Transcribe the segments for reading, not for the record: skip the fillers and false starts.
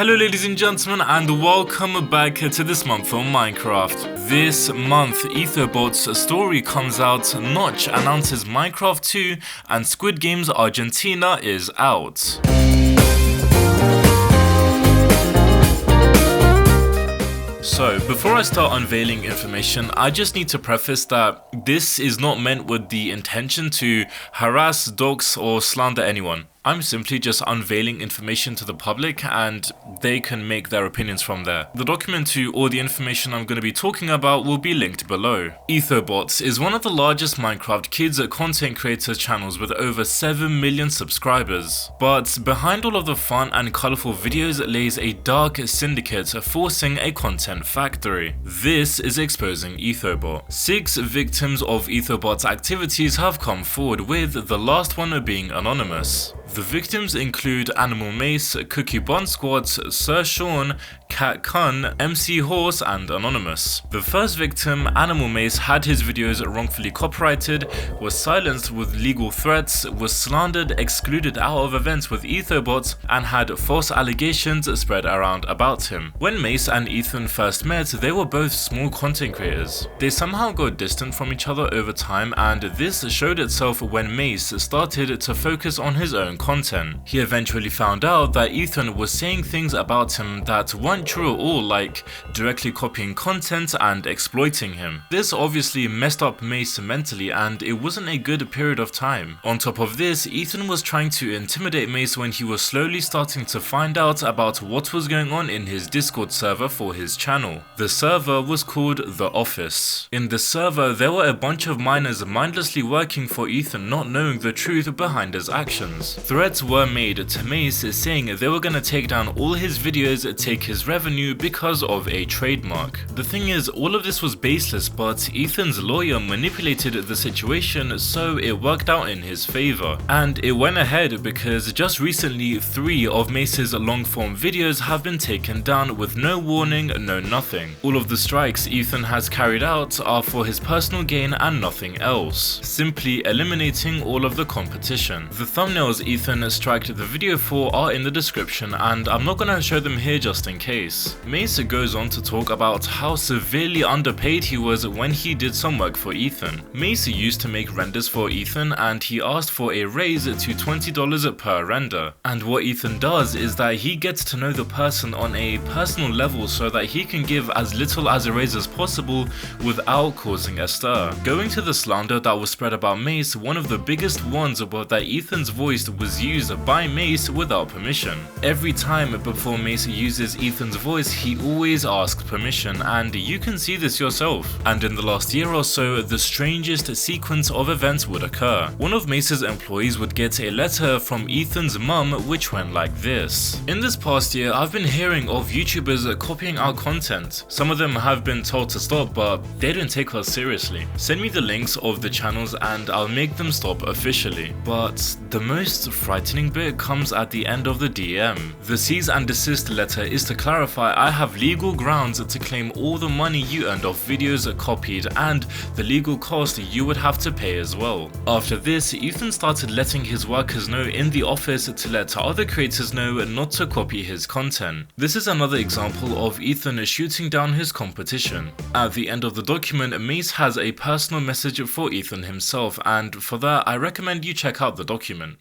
Hello ladies and gentlemen, and welcome back to this month on Minecraft. This month, Ethobot's story comes out, Notch announces Minecraft 2, and Squid Game's Argentina is out. So, before I start unveiling information, I just need to preface that this is not meant with the intention to harass, dox, or slander anyone. I'm simply just unveiling information to the public and they can make their opinions from there. The document to all the information I'm going to be talking about will be linked below. Ethobot is one of the largest Minecraft kids content creator channels with over 7 million subscribers. But behind all of the fun and colourful videos lays a dark syndicate forcing a content factory. This is exposing Ethobot. 6 victims of Ethobot's activities have come forward, with the last one being anonymous. The victims include AnimalMace, CookieBunsquat, SirSean, KatKun, McHorse, and Anonymous. The first victim, AnimalMace, had his videos wrongfully copyrighted, was silenced with legal threats, was slandered, excluded out of events with Ethobot, and had false allegations spread around about him. When Mace and Ethan first met, they were both small content creators. They somehow got distant from each other over time, and this showed itself when Mace started to focus on his own content. He eventually found out that Ethan was saying things about him that weren't true at all, like directly copying content and exploiting him. This obviously messed up Mace mentally, and it wasn't a good period of time. On top of this, Ethan was trying to intimidate Mace when he was slowly starting to find out about what was going on in his Discord server for his channel. The server was called The Office. In the server, there were a bunch of miners mindlessly working for Ethan, not knowing the truth behind his actions. Threats were made to Mace saying they were gonna take down all his videos, take his revenue because of a trademark. The thing is, all of this was baseless, but Ethan's lawyer manipulated the situation so it worked out in his favor. And it went ahead because just recently 3 of Mace's long form videos have been taken down with no warning, no nothing. All of the strikes Ethan has carried out are for his personal gain and nothing else, simply eliminating all of the competition. The thumbnails Ethan striked the video for are in the description, and I'm not gonna show them here just in case. Mace goes on to talk about how severely underpaid he was when he did some work for Ethan. Mace used to make renders for Ethan and he asked for a raise to $20 per render. And what Ethan does is that he gets to know the person on a personal level so that he can give as little as a raise as possible without causing a stir. Going to the slander that was spread about Mace, one of the biggest ones was that Ethan's voice was used by Mace without permission. Every time before Mace uses Ethan's voice, he always asks permission, and you can see this yourself. And in the last year or so, the strangest sequence of events would occur. One of Mace's employees would get a letter from Ethan's mum which went like this. In this past year, I've been hearing of YouTubers copying our content. Some of them have been told to stop, but they don't take us seriously. Send me the links of the channels and I'll make them stop officially. But the most frightening bit comes at the end of the DM. The cease and desist letter is to clarify I have legal grounds to claim all the money you earned off videos copied and the legal cost you would have to pay as well. After this, Ethan started letting his workers know in the office to let other creators know not to copy his content. This is another example of Ethan shooting down his competition. At the end of the document, Mace has a personal message for Ethan himself, and for that I recommend you check out the document.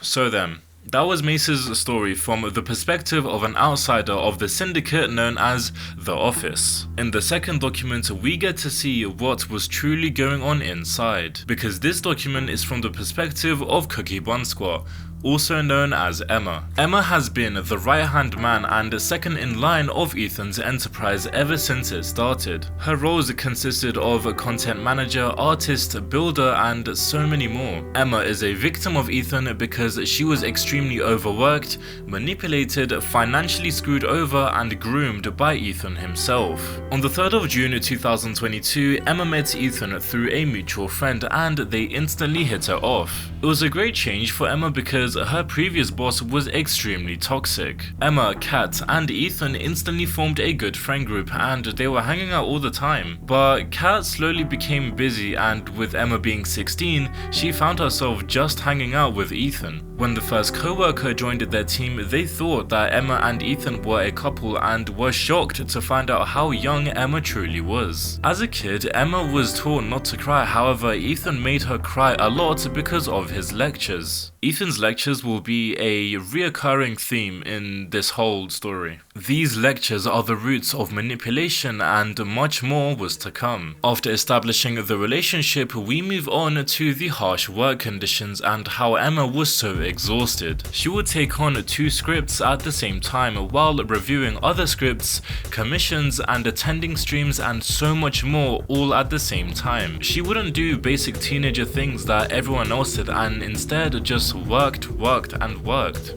So then, that was Mace's story from the perspective of an outsider of the syndicate known as The Office. In the second document, we get to see what was truly going on inside, because this document is from the perspective of CookieBunsquat, also known as Emma. Emma has been the right-hand man and second in line of Ethan's enterprise ever since it started. Her roles consisted of content manager, artist, builder, and so many more. Emma is a victim of Ethan because she was extremely overworked, manipulated, financially screwed over, and groomed by Ethan himself. On the 3rd of June 2022, Emma met Ethan through a mutual friend and they instantly hit her off. It was a great change for Emma because her previous boss was extremely toxic. Emma, Kat, and Ethan instantly formed a good friend group and they were hanging out all the time. But Kat slowly became busy, and with Emma being 16, she found herself just hanging out with Ethan. When the first co-worker joined their team, they thought that Emma and Ethan were a couple and were shocked to find out how young Emma truly was. As a kid, Emma was taught not to cry, however, Ethan made her cry a lot because of his lectures. Ethan's lectures will be a reoccurring theme in this whole story. These lectures are the roots of manipulation and much more was to come. After establishing the relationship, we move on to the harsh work conditions and how Emma was so exhausted. She would take on 2 scripts at the same time while reviewing other scripts, commissions and attending streams and so much more all at the same time. She wouldn't do basic teenager things that everyone else did and instead just worked.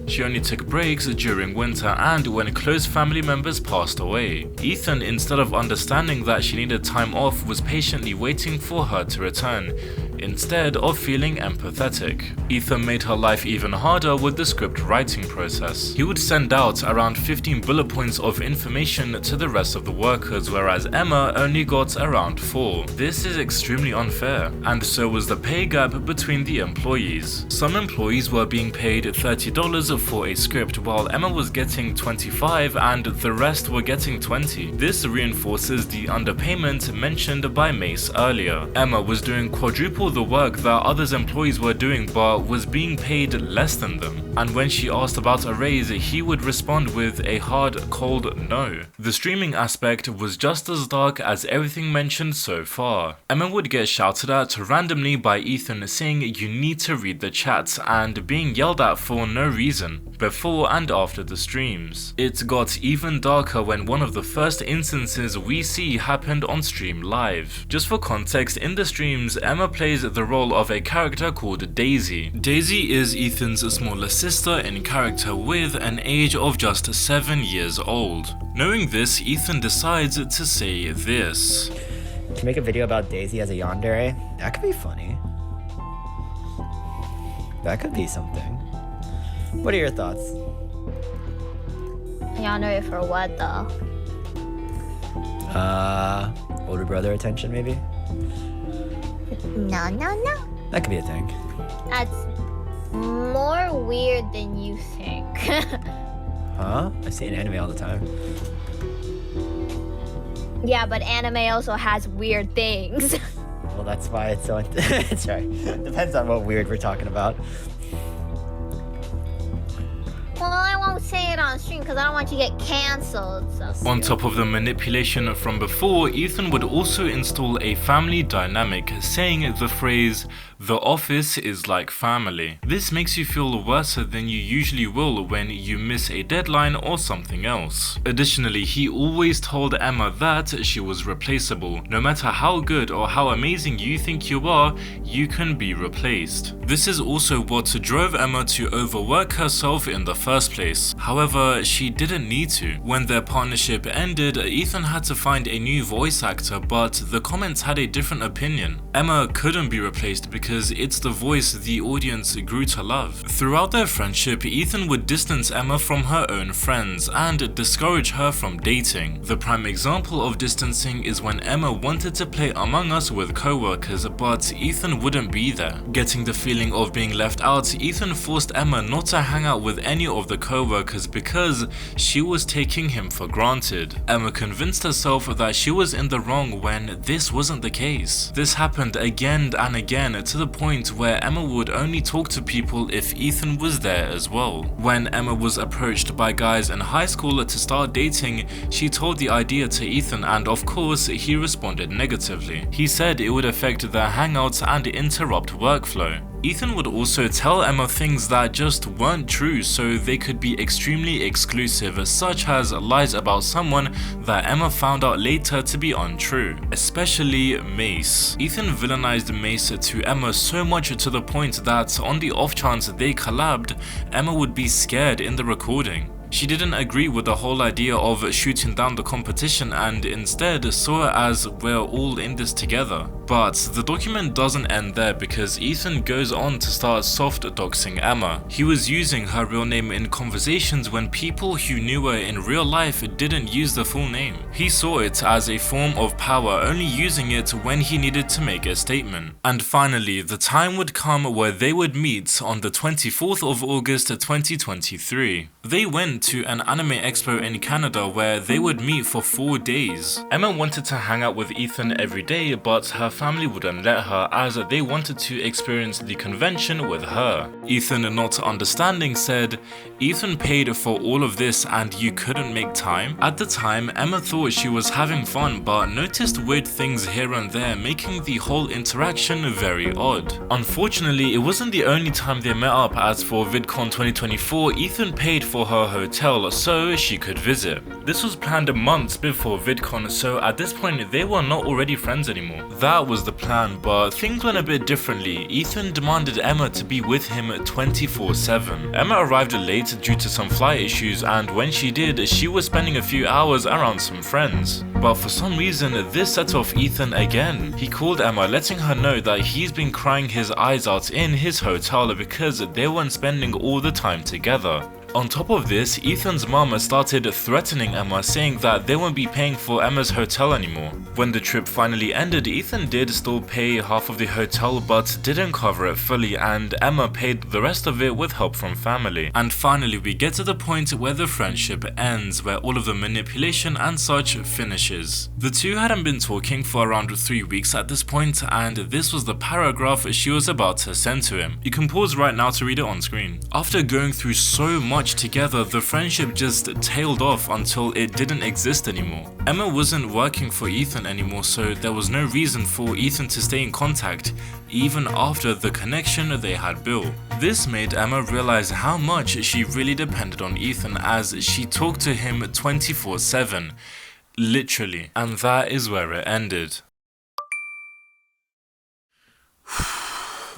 She only took breaks during winter and when close family members passed away. Ethan, instead of understanding that she needed time off, was patiently waiting for her to return, instead of feeling empathetic. Ethan made her life even harder with the script writing process. He would send out around 15 bullet points of information to the rest of the workers, whereas Emma only got around 4. This is extremely unfair, and so was the pay gap between the employees. Some employees were being paid $30 for a script, while Emma was getting $25 and the rest were getting $20. This reinforces the underpayment mentioned by Mace earlier. Emma was doing quadruple the work that others' employees were doing but was being paid less than them, and when she asked about a raise, he would respond with a hard, cold no. The streaming aspect was just as dark as everything mentioned so far. Emma would get shouted at randomly by Ethan saying you need to read the chats and being yelled at for no reason before and after the streams. It got even darker when one of the first instances we see happened on stream live. Just for context, in the streams, Emma plays the role of a character called Daisy. Daisy is Ethan's smaller sister in character with an age of just 7 years old. Knowing this, Ethan decides to say this. To make a video about Daisy as a yandere, that could be funny. That could be something. What are your thoughts? Yandere for what though? Older brother attention maybe? No. That could be a thing. That's more weird than you think. Huh? I see an anime all the time. Yeah, but anime also has weird things. Well, that's why it's so... Sorry. Depends on what weird we're talking about. Well, I won't say it on stream because I don't want you to get cancelled. So. On top of the manipulation from before, Ethan would also install a family dynamic, saying the phrase, "The office is like family." This makes you feel worse than you usually will when you miss a deadline or something else. Additionally, he always told Emma that she was replaceable. No matter how good or how amazing you think you are, you can be replaced. This is also what drove Emma to overwork herself in the first place. However, she didn't need to. When their partnership ended, Ethan had to find a new voice actor, but the comments had a different opinion. Emma couldn't be replaced because it's the voice the audience grew to love. Throughout their friendship, Ethan would distance Emma from her own friends and discourage her from dating. The prime example of distancing is when Emma wanted to play Among Us with co-workers, but Ethan wouldn't be there. Getting the feeling of being left out, Ethan forced Emma not to hang out with any of the co-workers because she was taking him for granted. Emma convinced herself that she was in the wrong when this wasn't the case. This happened again and again to the point where Emma would only talk to people if Ethan was there as well. When Emma was approached by guys in high school to start dating, she told the idea to Ethan and of course he responded negatively. He said it would affect their hangouts and interrupt workflow. Ethan would also tell Emma things that just weren't true so they could be extremely exclusive, such as lies about someone that Emma found out later to be untrue, especially Mace. Ethan villainized Mace to Emma so much to the point that on the off chance they collabed, Emma would be scared in the recording. She didn't agree with the whole idea of shooting down the competition and instead saw it as we're all in this together. But the document doesn't end there because Ethan goes on to start soft doxing Emma. He was using her real name in conversations when people who knew her in real life didn't use the full name. He saw it as a form of power, only using it when he needed to make a statement. And finally, the time would come where they would meet on the 24th of August 2023. They went to an anime expo in Canada where they would meet for 4 days. Emma wanted to hang out with Ethan every day, but her family wouldn't let her as they wanted to experience the convention with her. Ethan, not understanding, said, "Ethan paid for all of this and you couldn't make time?" At the time, Emma thought she was having fun but noticed weird things here and there, making the whole interaction very odd. Unfortunately, it wasn't the only time they met up, as for VidCon 2024, Ethan paid for her hotel so she could visit. This was planned months before VidCon, so at this point they were not already friends anymore. That was the plan, but things went a bit differently. Ethan demanded Emma to be with him 24/7. Emma arrived late due to some flight issues, and when she did, she was spending a few hours around some friends. But for some reason, this set off Ethan again. He called Emma, letting her know that he's been crying his eyes out in his hotel because they weren't spending all the time together. On top of this, Ethan's mom started threatening Emma, saying that they won't be paying for Emma's hotel anymore. When the trip finally ended, Ethan did still pay half of the hotel but didn't cover it fully, and Emma paid the rest of it with help from family. And finally we get to the point where the friendship ends, where all of the manipulation and such finishes. The two hadn't been talking for around 3 weeks at this point, and this was the paragraph she was about to send to him. You can pause right now to read it on screen. After going through so much together, the friendship just tailed off until it didn't exist anymore. Emma wasn't working for Ethan anymore, so there was no reason for Ethan to stay in contact, even after the connection they had built. This made Emma realize how much she really depended on Ethan, as she talked to him 24/7, literally, and that is where it ended.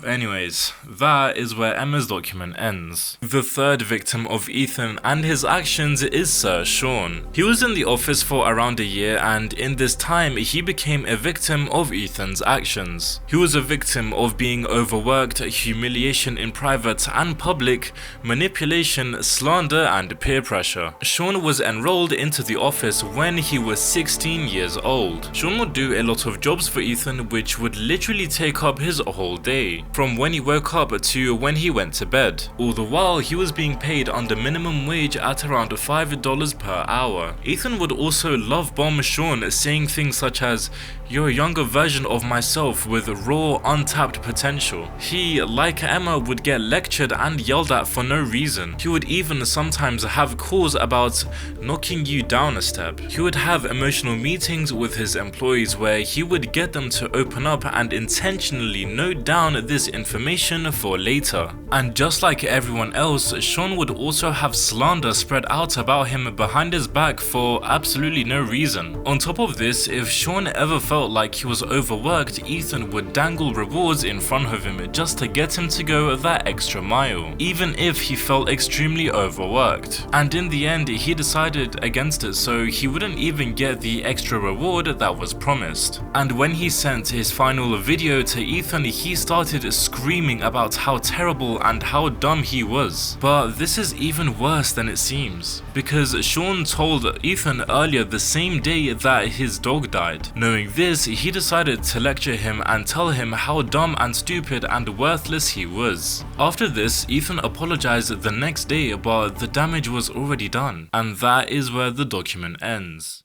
Anyways, that is where Emma's document ends. The third victim of Ethan and his actions is SirSean. He was in the office for around a year, and in this time he became a victim of Ethan's actions. He was a victim of being overworked, humiliation in private and public, manipulation, slander and peer pressure. Sean was enrolled into the office when he was 16 years old. Sean would do a lot of jobs for Ethan, which would literally take up his whole day, from when he woke up to when he went to bed. All the while, he was being paid under minimum wage at around $5 per hour. Ethan would also love bomb Sean, saying things such as, "You're a younger version of myself with raw, untapped potential." He, like Emma, would get lectured and yelled at for no reason. He would even sometimes have calls about knocking you down a step. He would have emotional meetings with his employees where he would get them to open up and intentionally note down this information for later. And just like everyone else, Sean would also have slander spread out about him behind his back for absolutely no reason. On top of this, if Sean ever felt like he was overworked, Ethan would dangle rewards in front of him just to get him to go that extra mile, even if he felt extremely overworked. And in the end, he decided against it, so he wouldn't even get the extra reward that was promised. And when he sent his final video to Ethan, he started screaming about how terrible and how dumb he was. But this is even worse than it seems, because Sean told Ethan earlier the same day that his dog died. Knowing this, he decided to lecture him and tell him how dumb and stupid and worthless he was. After this, Ethan apologized the next day, but the damage was already done. And that is where the document ends.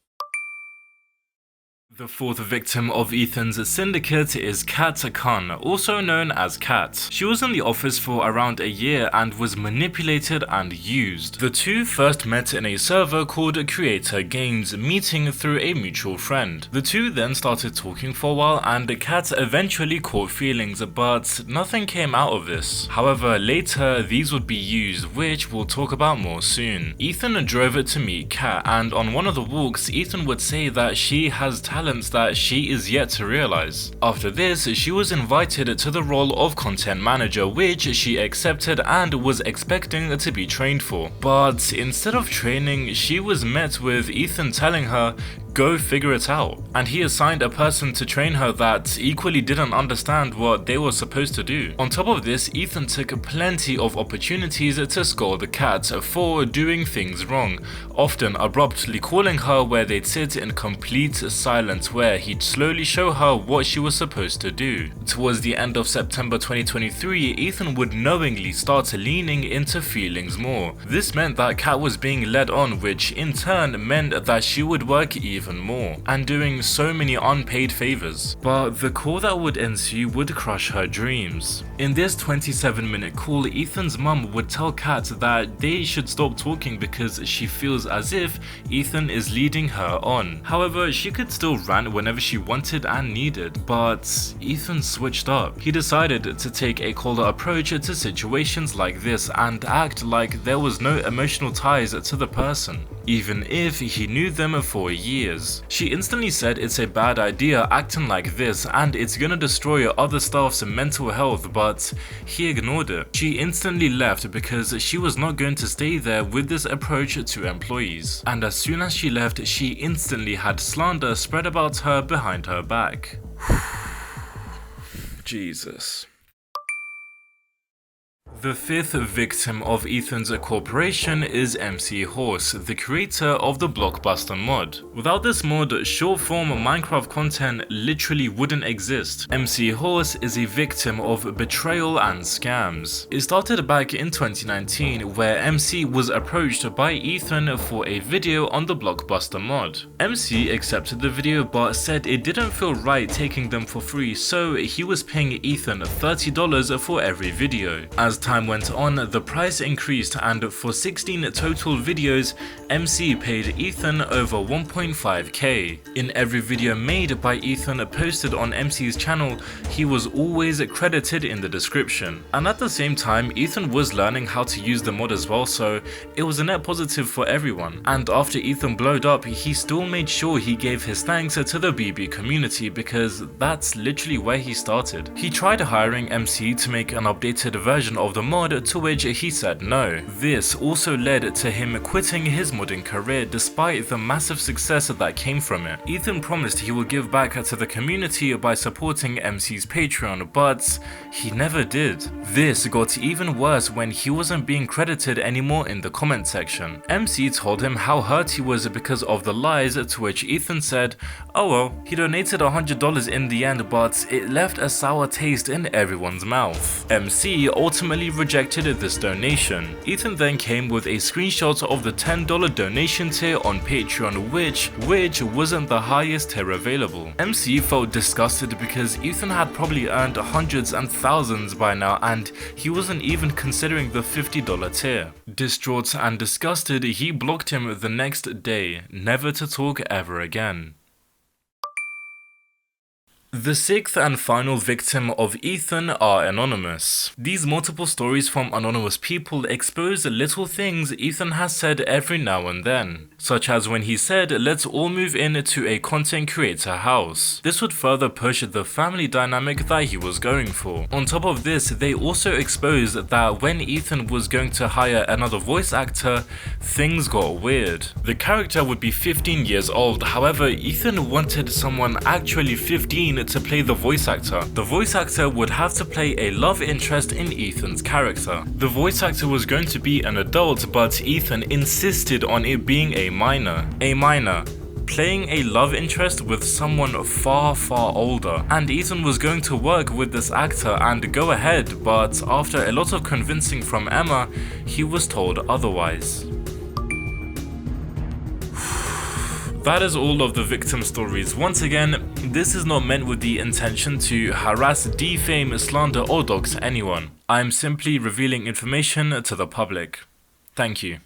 The fourth victim of Ethan's syndicate is KatKun, also known as Kat. She was in the office for around a year and was manipulated and used. The two first met in a server called Creator Games, meeting through a mutual friend. The two then started talking for a while, and Kat eventually caught feelings, but nothing came out of this. However, later these would be used, which we'll talk about more soon. Ethan drove to meet Kat, and on one of the walks, Ethan would say that she has talent talents that she is yet to realize. After this, she was invited to the role of content manager, which she accepted and was expecting to be trained for. But instead of training, she was met with Ethan telling her, "Go figure it out." And he assigned a person to train her that equally didn't understand what they were supposed to do. On top of this, Ethan took plenty of opportunities to scold the cat for doing things wrong, often abruptly calling her where they'd sit in complete silence, where he'd slowly show her what she was supposed to do. Towards the end of September 2023, Ethan would knowingly start leaning into feelings more. This meant that Kat was being led on, which in turn meant that she would work even more, and doing so many unpaid favors. But the call that would ensue would crush her dreams. In this 27-minute call, Ethan's mum would tell Kat that they should stop talking because she feels as if Ethan is leading her on. However, she could still rant whenever she wanted and needed, but Ethan switched up. He decided to take a colder approach to situations like this and act like there was no emotional ties to the person, even if he knew them for years. She instantly said it's a bad idea acting like this and it's gonna destroy other staff's mental health, but he ignored it. She instantly left because she was not going to stay there with this approach to employees. And as soon as she left, she instantly had slander spread about her behind her back. Jesus. The fifth victim of Ethan's corporation is McHorse, the creator of the Blockbuster mod. Without this mod, short-form Minecraft content literally wouldn't exist. McHorse is a victim of betrayal and scams. It started back in 2019, where MC was approached by Ethan for a video on the Blockbuster mod. MC accepted the video but said it didn't feel right taking them for free, so he was paying Ethan $30 for every video. As time went on, the price increased, and for 16 total videos, MC paid Ethan over 1.5k. In every video made by Ethan posted on MC's channel, he was always credited in the description. And at the same time, Ethan was learning how to use the mod as well, so it was a net positive for everyone. And after Ethan blowed up, he still made sure he gave his thanks to the BB community because that's literally where he started. He tried hiring MC to make an updated version of the mod, to which he said no. This also led to him quitting his modding career despite the massive success that came from it. Ethan promised he would give back to the community by supporting MC's Patreon, but he never did. This got even worse when he wasn't being credited anymore in the comment section. MC told him how hurt he was because of the lies, to which Ethan said, "Oh well, he donated $100 in the end, but it left a sour taste in everyone's mouth." MC ultimately rejected this donation. Ethan then came with a screenshot of the $10 donation tier on Patreon, which wasn't the highest tier available. MC felt disgusted because Ethan had probably earned hundreds and thousands by now, and he wasn't even considering the $50 tier. Distraught and disgusted, he blocked him the next day, never to talk ever again. The sixth and final victim of Ethan are anonymous. These multiple stories from anonymous people expose little things Ethan has said every now and then, such as when he said, "Let's all move into a content creator house." This would further push the family dynamic that he was going for. On top of this, they also exposed that when Ethan was going to hire another voice actor, things got weird. The character would be 15 years old, however, Ethan wanted someone actually 15 to play the voice actor. The voice actor would have to play a love interest in Ethan's character. The voice actor was going to be an adult, but Ethan insisted on it being a minor. Playing a love interest with someone far older. And Ethan was going to work with this actor and go ahead, but after a lot of convincing from Emma, he was told otherwise. That is all of the victim stories. Once again, this is not meant with the intention to harass, defame, slander or dox anyone. I am simply revealing information to the public. Thank you.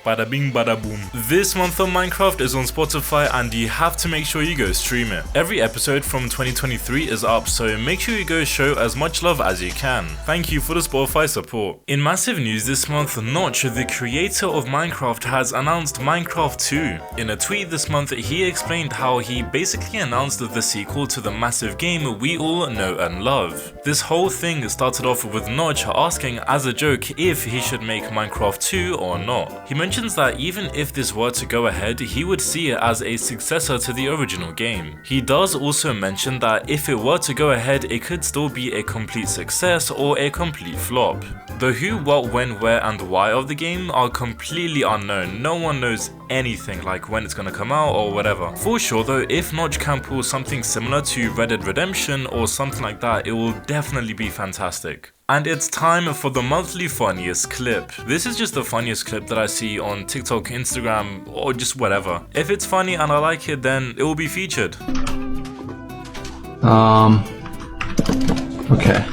Bada bing bada boom. This month of Minecraft is on Spotify and you have to make sure you go stream it. Every episode from 2023 is up, so make sure you go show as much love as you can. Thank you for the Spotify support. In massive news this month, Notch, the creator of Minecraft, has announced Minecraft 2. In a tweet this month, he explained how he basically announced the sequel to the massive game we all know and love. This whole thing started off with Notch asking as a joke if he should make Minecraft 2 or not. He mentions that even if this were to go ahead, he would see it as a successor to the original game. He does also mention that if it were to go ahead, it could still be a complete success or a complete flop. The who, what, when, where and why of the game are completely unknown. No one knows anything, like when it's gonna come out or whatever. For sure though, if Notch can pull something similar to Red Dead Redemption or something like that, it will definitely be fantastic. And it's time for the monthly funniest clip. This is just the funniest clip that I see on TikTok, Instagram, or just whatever. If it's funny and I like it, then it will be featured. Okay.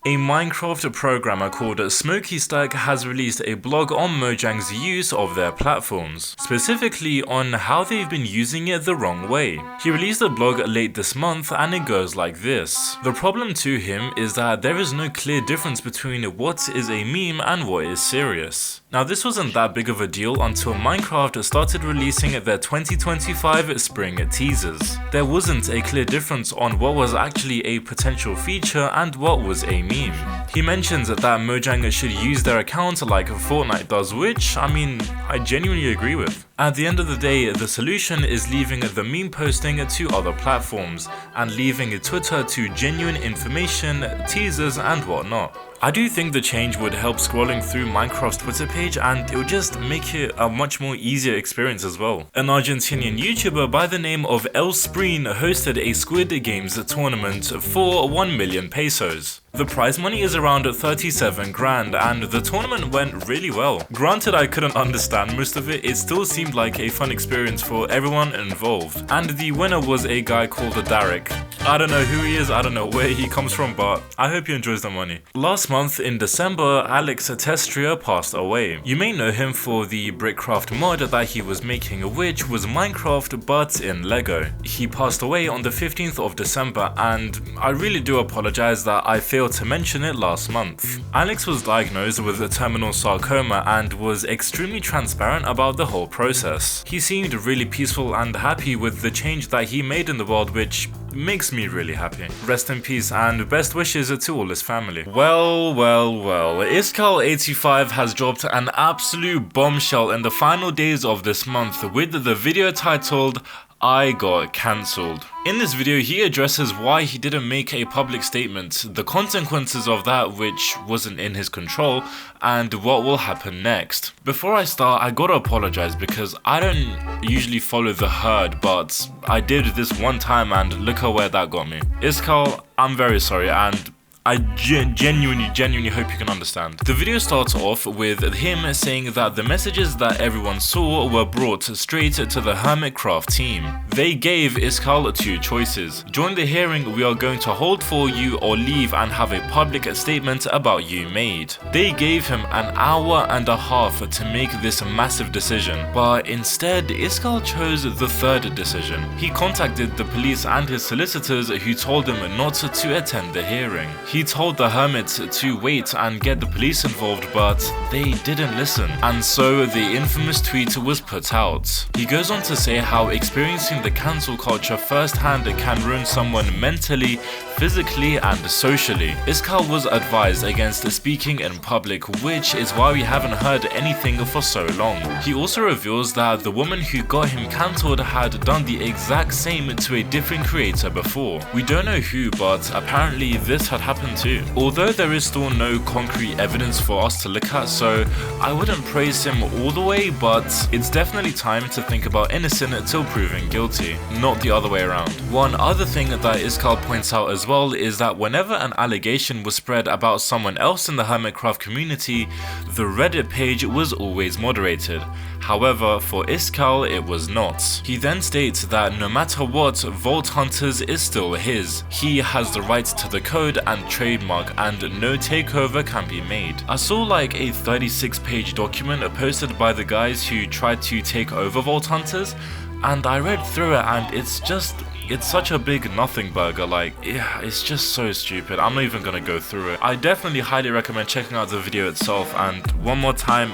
A Minecraft programmer called SmokeyStack has released a blog on Mojang's use of their platforms, specifically on how they've been using it the wrong way. He released a blog late this month and it goes like this. The problem to him is that there is no clear difference between what is a meme and what is serious. Now this wasn't that big of a deal until Minecraft started releasing their 2025 spring teasers. There wasn't a clear difference on what was actually a potential feature and what was a meme. He mentions that Mojang should use their account like Fortnite does, which, I mean, I genuinely agree with. At the end of the day, the solution is leaving the meme posting to other platforms and leaving Twitter to genuine information, teasers and whatnot. I do think the change would help scrolling through Minecraft's Twitter page and it would just make it a much more easier experience as well. An Argentinian YouTuber by the name of SirSean hosted a Squid Games tournament for 1 million pesos. The prize money is around 37 grand and the tournament went really well. Granted, I couldn't understand most of it, it still seemed like a fun experience for everyone involved. And the winner was a guy called Derek. I don't know who he is, I don't know where he comes from, but I hope he enjoys the money. Last month in December, Alex Testria passed away. You may know him for the Brickcraft mod that he was making, which was Minecraft but in Lego. He passed away on the 15th of December and I really do apologize that I failed to mention it last month. Alex was diagnosed with terminal sarcoma and was extremely transparent about the whole process. He seemed really peaceful and happy with the change that he made in the world, which makes me really happy. Rest in peace and best wishes to all his family. Well, Iskall85 has dropped an absolute bombshell in the final days of this month with the video titled I got cancelled. In this video, he addresses why he didn't make a public statement, the consequences of that which wasn't in his control, and what will happen next. Before I start, I gotta apologize because I don't usually follow the herd, but I did this one time and look at where that got me. Iskall, I'm very sorry and I genuinely hope you can understand. The video starts off with him saying that the messages that everyone saw were brought straight to the Hermitcraft team. They gave Iskall 2 choices. During the hearing, we are going to hold for you or leave and have a public statement about you made. They gave him an hour and a half to make this massive decision, but instead Iskall chose the third decision. He contacted the police and his solicitors who told him not to attend the hearing. He told the hermits to wait and get the police involved, but they didn't listen, and so the infamous tweet was put out. He goes on to say how experiencing the cancel culture firsthand can ruin someone mentally, physically and socially. Iskall was advised against speaking in public, which is why we haven't heard anything for so long. He also reveals that the woman who got him cancelled had done the exact same to a different creator before. We don't know who, but apparently this had happened too. Although there is still no concrete evidence for us to look at, so I wouldn't praise him all the way, but it's definitely time to think about innocent till proven guilty, not the other way around. One other thing that Iskall points out as well is that whenever an allegation was spread about someone else in the Hermitcraft community, the Reddit page was always moderated. However, for Iskall, it was not. He then states that no matter what, Vault Hunters is still his. He has the rights to the code and trademark, and no takeover can be made. I saw like a 36-page document posted by the guys who tried to take over Vault Hunters, and I read through it and it's such a big nothing burger. Like, yeah, it's just so stupid. I'm not even gonna go through it. I definitely highly recommend checking out the video itself, and one more time,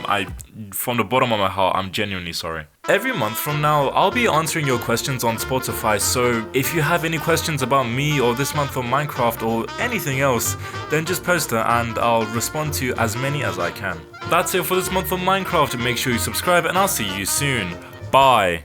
from the bottom of my heart, I'm genuinely sorry. Every month from now, I'll be answering your questions on Spotify, so if you have any questions about me or this month of Minecraft or anything else, then just post it and I'll respond to as many as I can. That's it for this month of Minecraft. Make sure you subscribe and I'll see you soon. Bye.